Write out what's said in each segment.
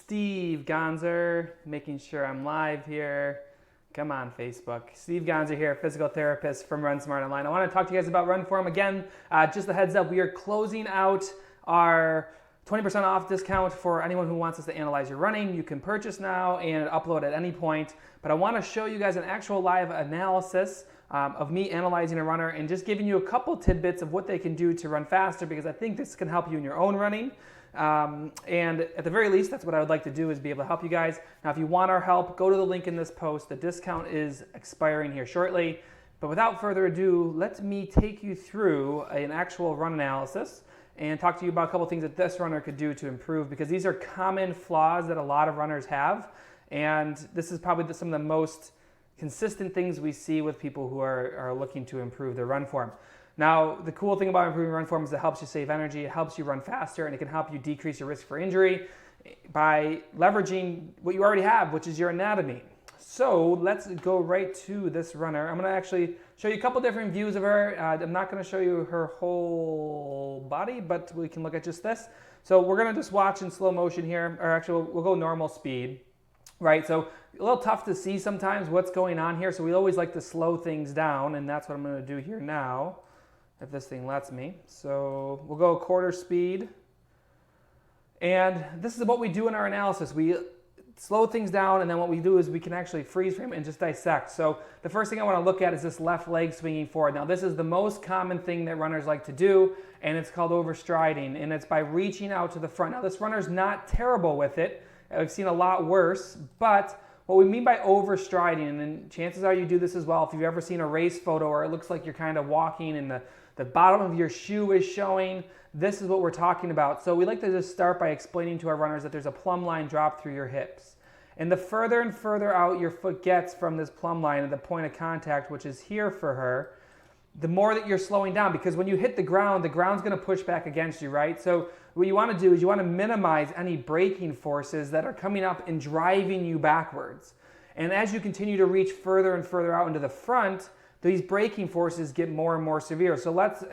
𝗲𝘀𝘁𝗲𝗿, making sure I'm live here. Come on, Facebook. 𝗲𝘀𝘁𝗲 here, physical therapist from Run Smart Online. I want to talk to you guys about Run Form. Again, just a heads up, we are closing out our 20% off discount for anyone who wants us to analyze your running. You can purchase now and upload at any point. But I want to show you guys an actual live analysis of me analyzing a runner and just giving you a couple tidbits of what they can do to run faster, because I think this can help you in your own running. And at the very least, that's what I would like to do, is be able to help you guys. Now, if you want our help, go to the link in this post. The discount is expiring here shortly. But without further ado, let me take you through an actual run analysis and talk to you about a couple things that this runner could do to improve, because these are common flaws that a lot of runners have. And this is probably some of the most consistent things we see with people who are looking to improve their run form. Now, the cool thing about improving run form is it helps you save energy, it helps you run faster, and it can help you decrease your risk for injury by leveraging what you already have, which is your anatomy. So let's go right to this runner. I'm going to actually show you a couple different views of her. I'm not going to show you her whole body, but we can look at just this. So we're going to just watch in slow motion here, or actually we'll go normal speed, right? So a little tough to see sometimes what's going on here, so we always like to slow things down, and that's what I'm going to do here now, if this thing lets me. So we'll go quarter speed. And this is what we do in our analysis. We slow things down, and then what we do is we can actually freeze frame and just dissect. So the first thing I want to look at is this left leg swinging forward. Now, this is the most common thing that runners like to do, and it's called overstriding, and it's by reaching out to the front. Now, this runner's not terrible with it. I've seen a lot worse, but what we mean by overstriding, and chances are you do this as well, if you've ever seen a race photo where it looks like you're kind of walking and the bottom of your shoe is showing, this is what we're talking about. So we like to just start by explaining to our runners that there's a plumb line drop through your hips. And the further and further out your foot gets from this plumb line at the point of contact, which is here for her, the more that you're slowing down, because when you hit the ground's going to push back against you, right? So what you want to do is you want to minimize any braking forces that are coming up and driving you backwards. And as you continue to reach further and further out into the front, these braking forces get more and more severe. So let's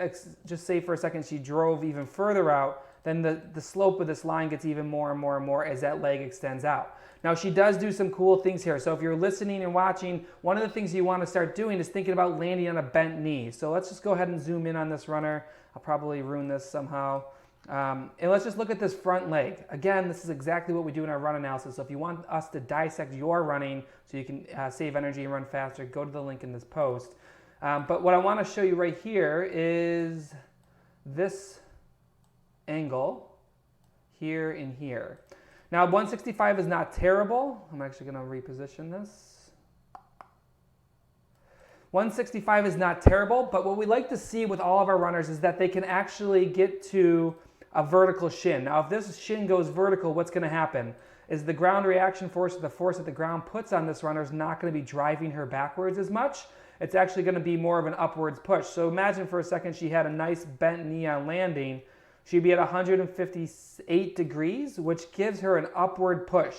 just say for a second she drove even further out, then the slope of this line gets even more and more and more as that leg extends out. Now, she does do some cool things here. So if you're listening and watching, one of the things you want to start doing is thinking about landing on a bent knee. So let's just go ahead and zoom in on this runner. I'll probably ruin this somehow. And let's just look at this front leg. Again, this is exactly what we do in our run analysis. So if you want us to dissect your running so you can save energy and run faster, go to the link in this post. But what I want to show you right here is this angle here and here. Now, 165 is not terrible. I'm actually going to reposition this. 165 is not terrible, but what we like to see with all of our runners is that they can actually get to a vertical shin. Now, if this shin goes vertical, what's going to happen is the ground reaction force, or the force that the ground puts on this runner, is not going to be driving her backwards as much. It's actually going to be more of an upwards push. So imagine for a second she had a nice bent knee on landing. She'd be at 158 degrees, which gives her an upward push.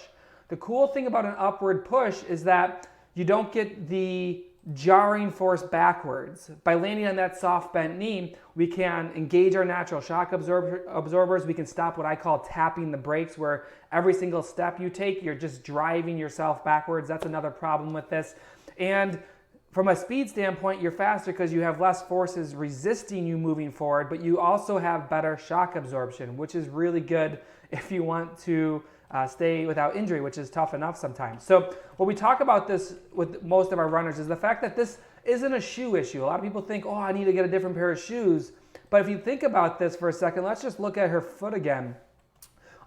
The cool thing about an upward push is that you don't get the jarring force backwards. By landing on that soft bent knee, we can engage our natural shock absorbers. We can stop what I call tapping the brakes, where every single step you take, you're just driving yourself backwards. That's another problem with this. And from a speed standpoint, you're faster because you have less forces resisting you moving forward, but you also have better shock absorption, which is really good if you want to stay without injury, which is tough enough sometimes. So when we talk about this with most of our runners is the fact that this isn't a shoe issue. A lot of people think, oh, I need to get a different pair of shoes. But if you think about this for a second, let's just look at her foot again.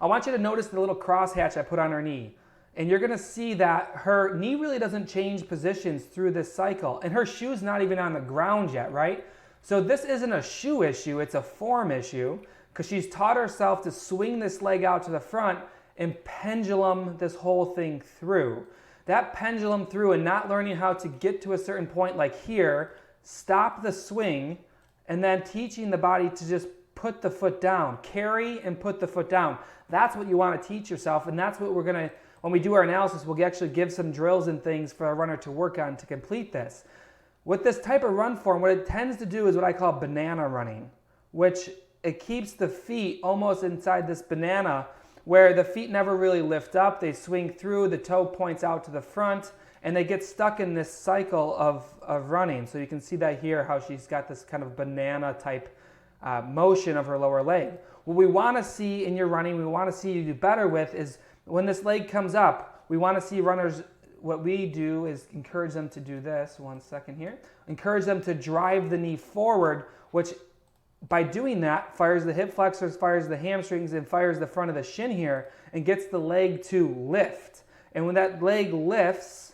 I want you to notice the little crosshatch I put on her knee. And you're going to see that her knee really doesn't change positions through this cycle. And her shoe's not even on the ground yet, right? So this isn't a shoe issue, it's a form issue, because she's taught herself to swing this leg out to the front and pendulum this whole thing through. That pendulum through and not learning how to get to a certain point like here, stop the swing, and then teaching the body to just put the foot down, carry and put the foot down. That's what you want to teach yourself, and that's what we're going to, when we do our analysis, we'll actually give some drills and things for a runner to work on to complete this. With this type of run form, what it tends to do is what I call banana running, which it keeps the feet almost inside this banana where the feet never really lift up. They swing through, the toe points out to the front, and they get stuck in this cycle of running. So you can see that here, how she's got this kind of banana type motion of her lower leg. What we want to see in your running, we want to see you do better with, is when this leg comes up, we want to see runners, what we do is encourage them to do this, 1 second here, encourage them to drive the knee forward, which by doing that fires the hip flexors, fires the hamstrings, and fires the front of the shin here, and gets the leg to lift. And when that leg lifts,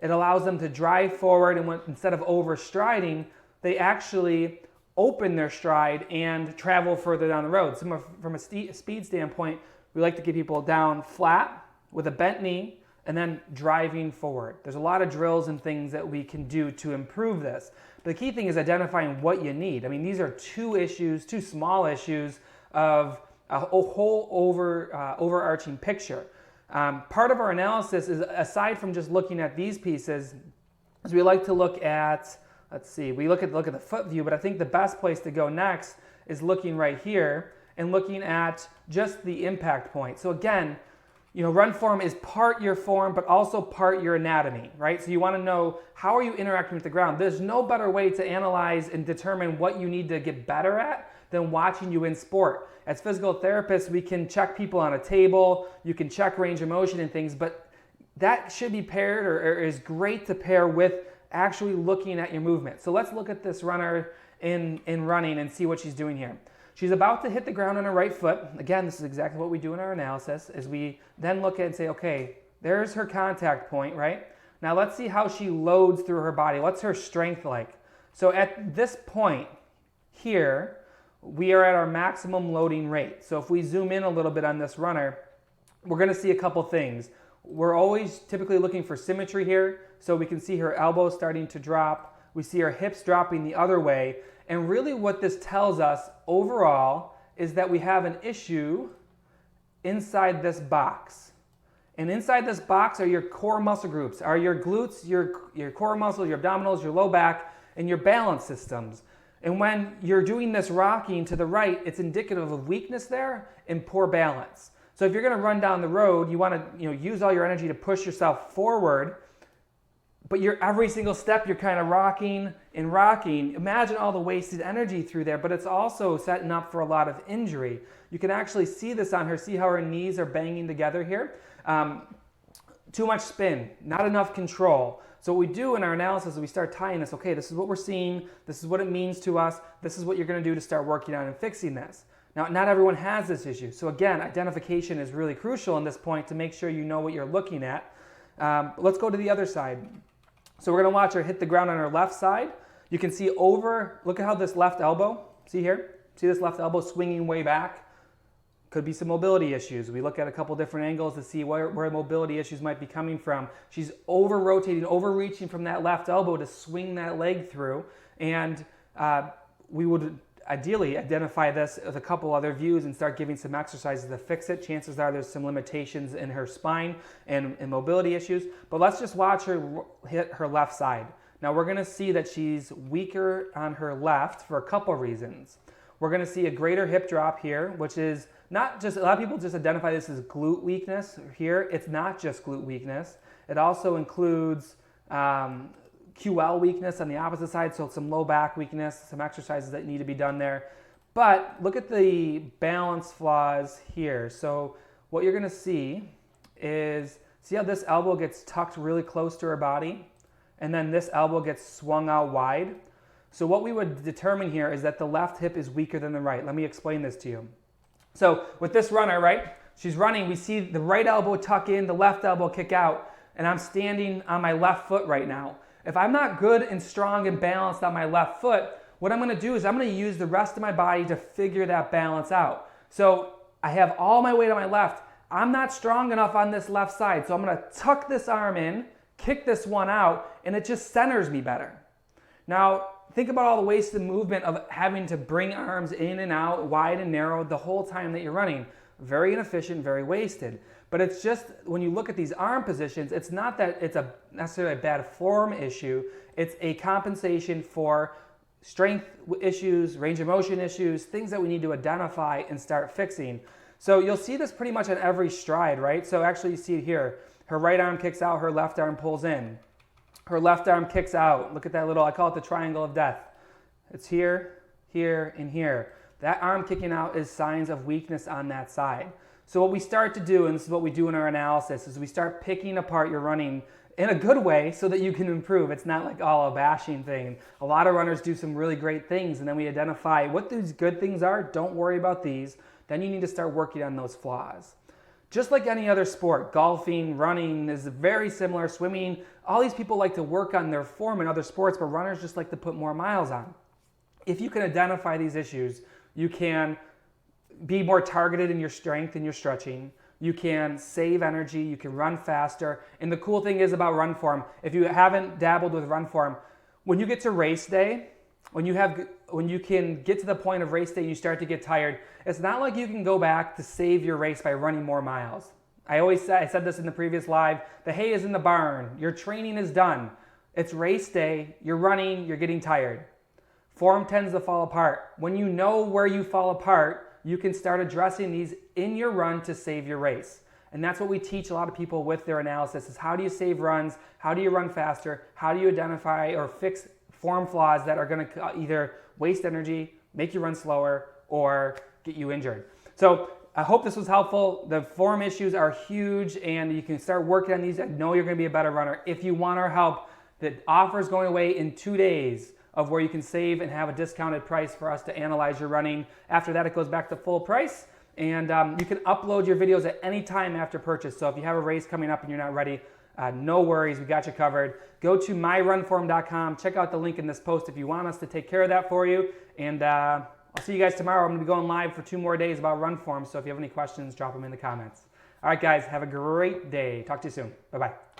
it allows them to drive forward, and instead of overstriding, they actually open their stride and travel further down the road. So from a speed standpoint, we like to get people down flat with a bent knee and then driving forward. There's a lot of drills and things that we can do to improve this. But the key thing is identifying what you need. I mean, these are two small issues of a whole overarching picture. Part of our analysis is, aside from just looking at these pieces, is we like to look at, let's see, we look at the foot view, but I think the best place to go next is looking right here and looking at just the impact point. So again, you know, run form is part your form, but also part your anatomy, right? So you want to know, how are you interacting with the ground? There's no better way to analyze and determine what you need to get better at than watching you in sport. As physical therapists, we can check people on a table, you can check range of motion and things, but that should be paired, or is great to pair with actually looking at your movement. So let's look at this runner in running and see what she's doing here. She's about to hit the ground on her right foot. Again, this is exactly what we do in our analysis, is we then look at it and say, okay, there's her contact point, right? Now let's see how she loads through her body. What's her strength like? So at this point here, we are at our maximum loading rate. So if we zoom in a little bit on this runner, we're gonna see a couple things. We're always typically looking for symmetry here. So we can see her elbows starting to drop. We see her hips dropping the other way. And really what this tells us overall is that we have an issue inside this box. And inside this box are your core muscle groups, are your glutes, your core muscles, your abdominals, your low back, and your balance systems. And when you're doing this rocking to the right, it's indicative of weakness there and poor balance. So if you're going to run down the road, you want to use all your energy to push yourself forward, but every single step you're kind of rocking and rocking. Imagine all the wasted energy through there, but it's also setting up for a lot of injury. You can actually see this on her, see how her knees are banging together here. Too much spin, not enough control. So what we do in our analysis is we start tying this, okay, this is what we're seeing, this is what it means to us, this is what you're going to do to start working on and fixing this. Now, not everyone has this issue. So again, identification is really crucial in this point to make sure you know what you're looking at. Let's go to the other side. So we're going to watch her hit the ground on her left side. You can see look at how this left elbow, see here? See this left elbow swinging way back? Could be some mobility issues. We look at a couple different angles to see where mobility issues might be coming from. She's over-rotating, overreaching from that left elbow to swing that leg through. And we would ideally identify this with a couple other views and start giving some exercises to fix it. Chances are there's some limitations in her spine and mobility issues. But let's just watch her hit her left side. Now we're going to see that she's weaker on her left for a couple reasons. We're going to see a greater hip drop here, which is not just, a lot of people just identify this as glute weakness here. It's not just glute weakness. It also includes QL weakness on the opposite side, so some low back weakness, some exercises that need to be done there. But look at the balance flaws here. So what you're going to see is, see how this elbow gets tucked really close to her body, and then this elbow gets swung out wide? So what we would determine here is that the left hip is weaker than the right. Let me explain this to you. So with this runner, right, she's running, we see the right elbow tuck in, the left elbow kick out, and I'm standing on my left foot right now. If I'm not good and strong and balanced on my left foot, what I'm going to do is I'm going to use the rest of my body to figure that balance out. So I have all my weight on my left. I'm not strong enough on this left side, so I'm going to tuck this arm in, kick this one out, and it just centers me better. Now, think about all the wasted movement of having to bring arms in and out, wide and narrow, the whole time that you're running. Very inefficient, very wasted. But it's just, when you look at these arm positions, it's not that it's necessarily a bad form issue. It's a compensation for strength issues, range of motion issues, things that we need to identify and start fixing. So you'll see this pretty much on every stride, right? So actually you see it here. Her right arm kicks out, her left arm pulls in. Her left arm kicks out. Look at that little, I call it the triangle of death. It's here, here, and here. That arm kicking out is signs of weakness on that side. So what we start to do, and this is what we do in our analysis, is we start picking apart your running in a good way so that you can improve. It's not like all a bashing thing. A lot of runners do some really great things, and then we identify what these good things are. Don't worry about these. Then you need to start working on those flaws. Just like any other sport, golfing, running is very similar, swimming, all these people like to work on their form in other sports, but runners just like to put more miles on. If you can identify these issues, you can be more targeted in your strength and your stretching. You can save energy, you can run faster. And the cool thing is about run form, if you haven't dabbled with run form, when you get to race day, when you can get to the point of race day and you start to get tired, it's not like you can go back to save your race by running more miles. I said this in the previous live, the hay is in the barn, your training is done. It's race day, you're running, you're getting tired. Form tends to fall apart. When you know where you fall apart, you can start addressing these in your run to save your race. And that's what we teach a lot of people with their analysis is how do you save runs, how do you run faster, how do you identify or fix form flaws that are going to either waste energy, make you run slower, or get you injured. So I hope this was helpful. The form issues are huge and you can start working on these. I know you're going to be a better runner. If you want our help, the offer is going away in 2 days of where you can save and have a discounted price for us to analyze your running. After that, it goes back to full price. And you can upload your videos at any time after purchase. So if you have a race coming up and you're not ready, no worries, we got you covered. Go to myrunform.com. Check out the link in this post if you want us to take care of that for you. And I'll see you guys tomorrow. I'm going to be going live for 2 more days about run form. So if you have any questions, drop them in the comments. All right, guys, have a great day. Talk to you soon. Bye-bye.